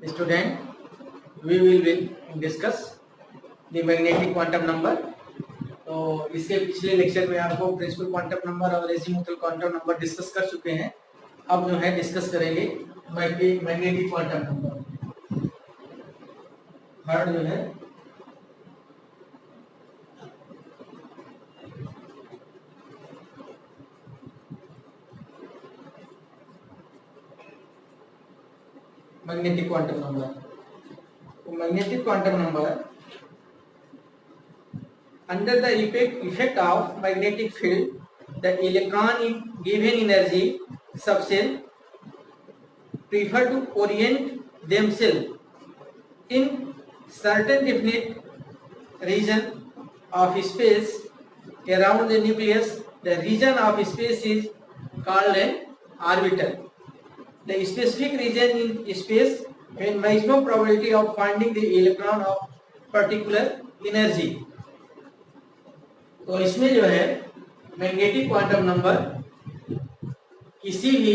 Student, we will discuss the magnetic quantum number. तो इसके पिछले लेक्चर में आपको प्रिंसिपल क्वांटम नंबर और एजीमुथल क्वांटम नंबर डिस्कस कर चुके हैं। अब जो है डिस्कस करेंगे मैग्नेटिक क्वांटम नंबर। थर्ड जो है मैग्नेटिक क्वांटम नंबर। तो magnetic quantum number under the effect of magnetic field, the electron in given energy subshell prefer to orient themselves in certain definite region of space around the nucleus. The region of space is called an orbital. The specific region in space when maximum probability of finding the electron of particular energy. तो इसमें जो है magnetic quantum number किसी भी,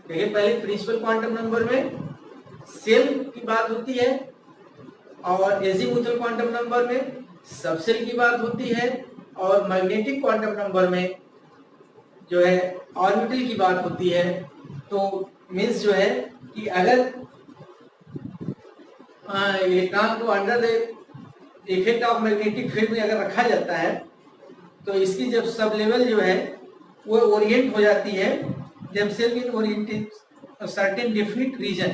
देखिए पहले principal quantum number में cell की बात होती है और एजीमुथल क्वांटम नंबर में सबसेल की बात होती है और मैग्नेटिक क्वांटम नंबर में जो है ऑर्बिटल की बात होती है। तो मीन्स जो है कि अगर इलेक्ट्रॉन को under the effect of magnetic field में अगर रखा जाता है तो इसकी जब सब लेवल जो है वो ओरिएंट हो जाती है themselves in oriented certain definite region.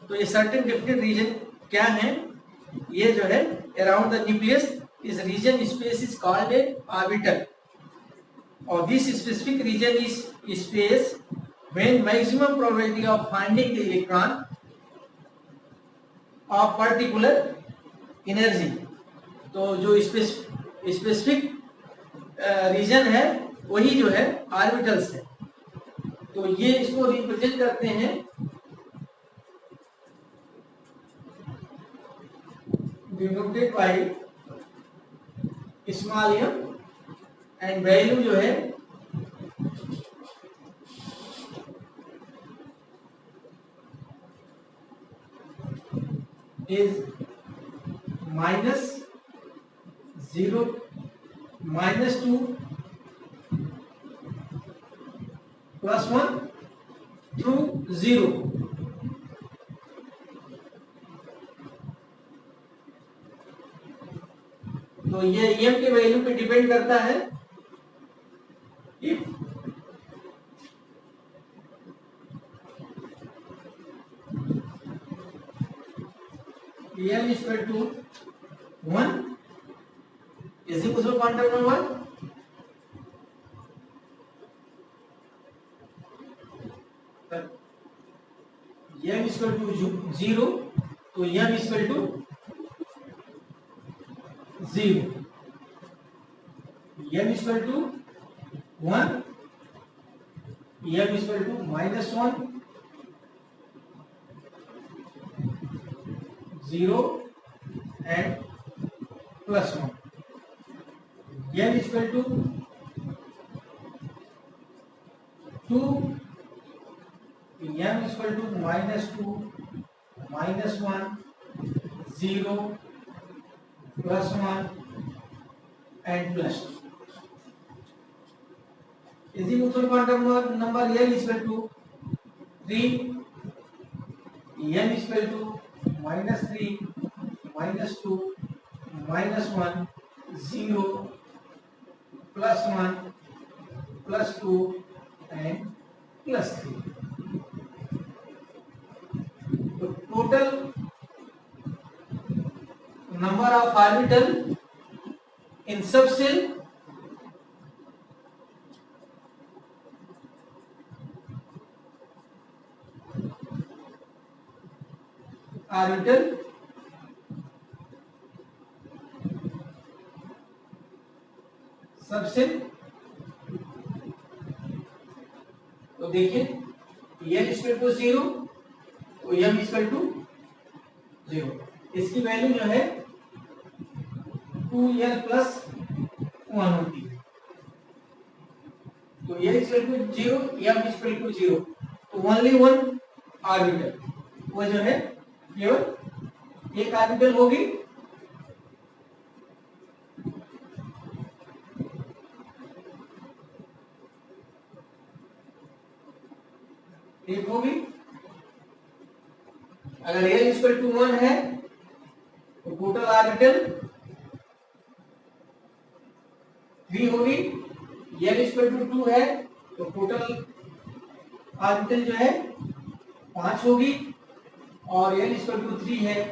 तो ये सर्टेन डेफिनिट रीजन क्या है? ये जो है अराउंड द न्यूक्लियस इस region space is called a orbital और this specific region is space when maximum probability of finding the electron of particular energy. तो जो स्पेसिफिक रीजन है वही जो है ऑर्बिटल्स है। तो ये इसको रिप्रेजेंट करते हैं denoted by small M and value जो है इज -0 -2 +1 through 0। तो ये एम के वैल्यू पे डिपेंड करता है। If M is equal to 1 is it possible quantum number? m is equal to 0 तो m is equal to 0, m is equal to 1, m is equal to -1, 0 and +1, m is equal to 2, m is equal to -2, -1, 0, +1 and +2। Azimuthal quantum number l is equal to 3, m is equal to -3, -2, -1, 0, +1, +2 and +3। तो total number of orbital in subshell orbital subshell. तो देखिए n equal to 0 तो m equal to 0, इसकी value जो है 2l + 1 होती है। तो n equal to 0, m equal to 0 तो ओनली वन ऑर्बिटल। वो जो है केवल एक ऑर्बिटल होगी। एक होगी। अगर L इक्वल टू 1 है तो टोटल ऑर्बिटल 3 होगी। L इक्वल टू 2 है तो टोटल ऑर्बिटल जो है 5 होगी। और L इक्वल टू 3 है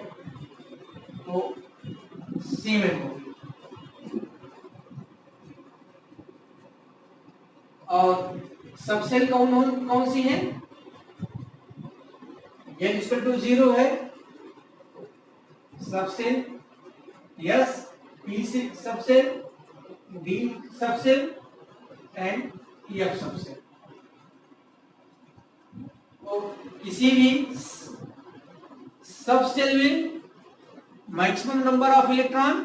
तो 7 होगी। और सबसेल कौन सी है? L इक्वल टू 0 है subshell S, P subshell, D subshell and F subshell. तो किसी भी सबसेल में maximum number of electron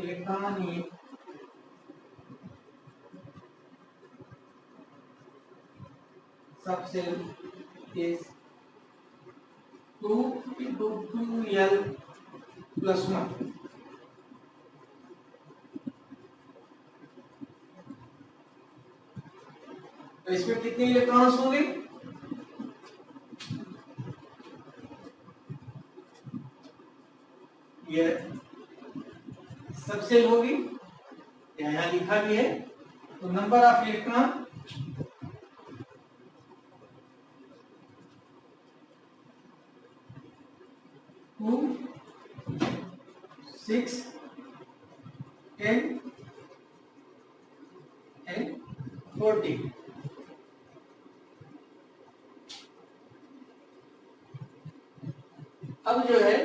in subcell is 2 into 2L plus 1। तो इसमें कितने इलेक्ट्रॉन्स होंगे? ये सबसेल होगी, यहाँ लिखा भी है। तो नंबर ऑफ इलेक्ट्रॉन 2, 6, 10 and 14। अब जो है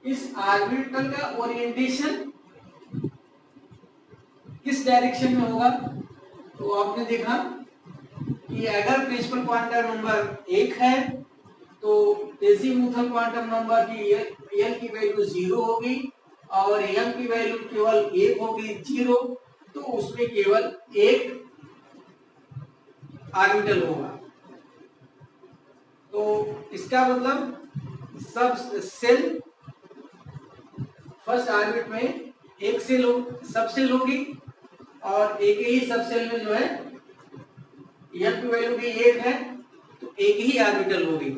इस ऑर्बिटल का ओरिएंटेशन किस डायरेक्शन में होगा? तो आपने देखा कि अगर प्रिंसिपल क्वांटम नंबर 1 है तो डेसिमल क्वांटम नंबर की L की वैल्यू 0 होगी और M की वैल्यू केवल 1 होगी 0। तो उसमें केवल एक ऑर्बिटल होगा। तो इसका मतलब सब सेल फर्स्ट ऑर्बिट में एक सबसेल होगी और एक ही सबसेल में जो है M की वैल्यू भी 1 है तो एक ही ऑर्बिटल होगी।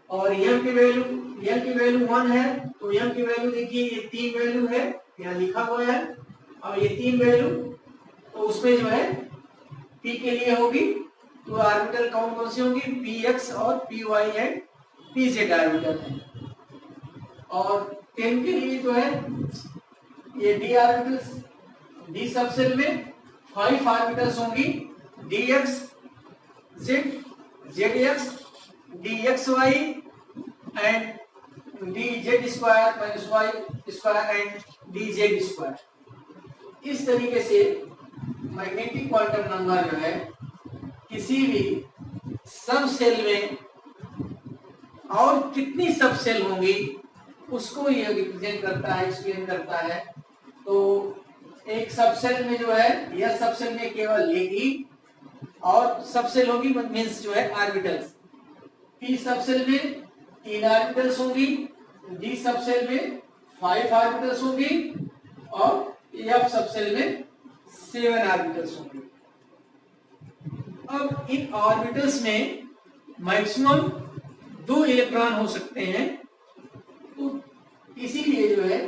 और M की वैल्यू 1 है तो M की वैल्यू देखिए ये 3 वैल्यू है यहाँ लिखा हुआ है और ये 3 वैल्यू तो उसमें जो है P के लिए होगी। तो ऑर्बिटल कौन सी होंगी? Px और Py एंड Pz ऑर्बिटल है। और 10 के लिए जो है ये D ऑर्बिटल्स, D सबसेल में 5 ऑर्बिटल्स होंगी dx z, zx, dxy and dz square minus y square and dz square. इस तरीके से मैग्नेटिक क्वांटम नंबर जो है किसी भी सब सेल में और कितनी सब सेल होंगी उसको ये रिप्रेजेंट करता है, एक्सप्लेन करता है। तो एक सबसेल में जो है यह सबसेल में केवल एक ही और सबसेल होगी मींस जो है ऑर्बिटल्स। P सबसेल में 3 ऑर्बिटल्स होंगी, D सबसेल में 5 ऑर्बिटल्स होंगी और F सबसेल में 7 ऑर्बिटल्स होंगी। अब इन ऑर्बिटल्स में मैक्सिमम 2 इलेक्ट्रॉन हो सकते हैं। तो इसीलिए जो है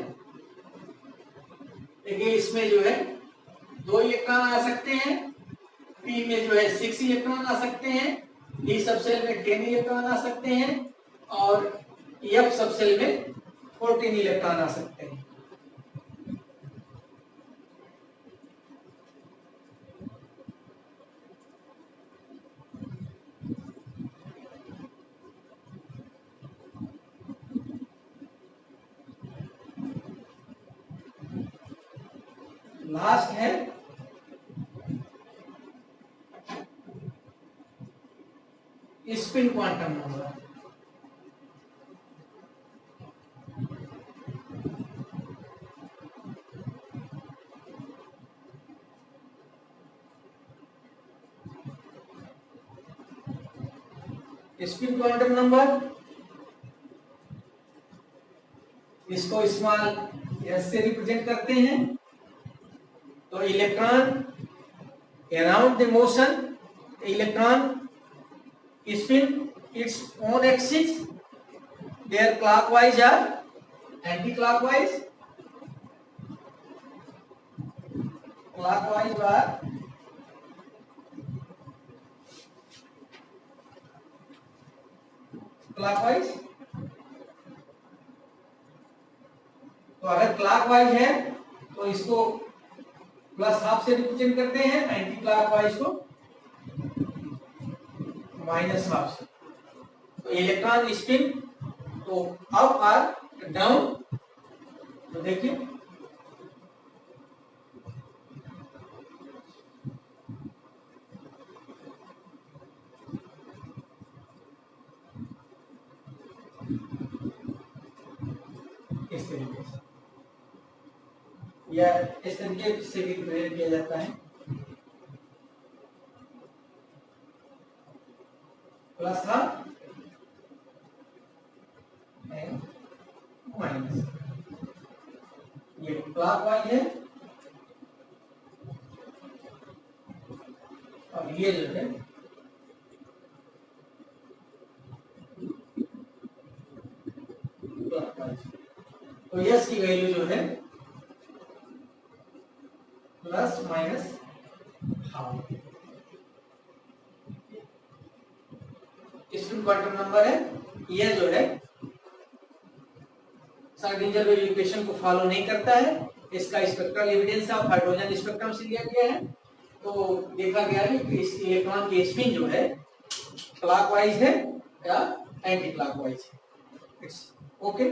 देखिए इसमें जो है 2 इलेक्ट्रॉन आ सकते हैं, P में जो है 6 इलेक्ट्रॉन आ सकते हैं, D सबसेल में 10 इलेक्ट्रॉन आ सकते हैं और F सबसेल में 14 इलेक्ट्रॉन आ सकते हैं। लास्ट है spin quantum number. Spin quantum number, इसको स्मॉल एस से रिप्रेजेंट करते हैं। तो electron around the motion, electron spin its own axis, their clockwise or anti-clockwise, clockwise or clockwise। तो अगर क्लॉकवाइज है तो इसको प्लस हाफ से रिप्रेजेंट करते हैं, एंटी क्लॉकवाइज को माइनस हाफ से। तो इलेक्ट्रॉन स्पिन तो अप और डाउन, तो देखिए इस तरीके से, या इस तरीके से भी प्रेरित किया जाता है, प्लस हाफ एंड माइनस। ये क्लॉकवाइज है और ये जो है क्लॉकवाइज। तो यस की वैल्यू जो है plus minus half. Spin quantum number है, यह जो है श्रोडिंगर वेव इक्वेशन को फॉलो नहीं करता है। इसका spectral evidence of hydrogen spectrum से लिया गया है। तो देखा गया है कि इस इलेक्ट्रॉन की स्पिन जो है क्लॉकवाइज है या एंटी क्लॉकवाइज है। It's okay.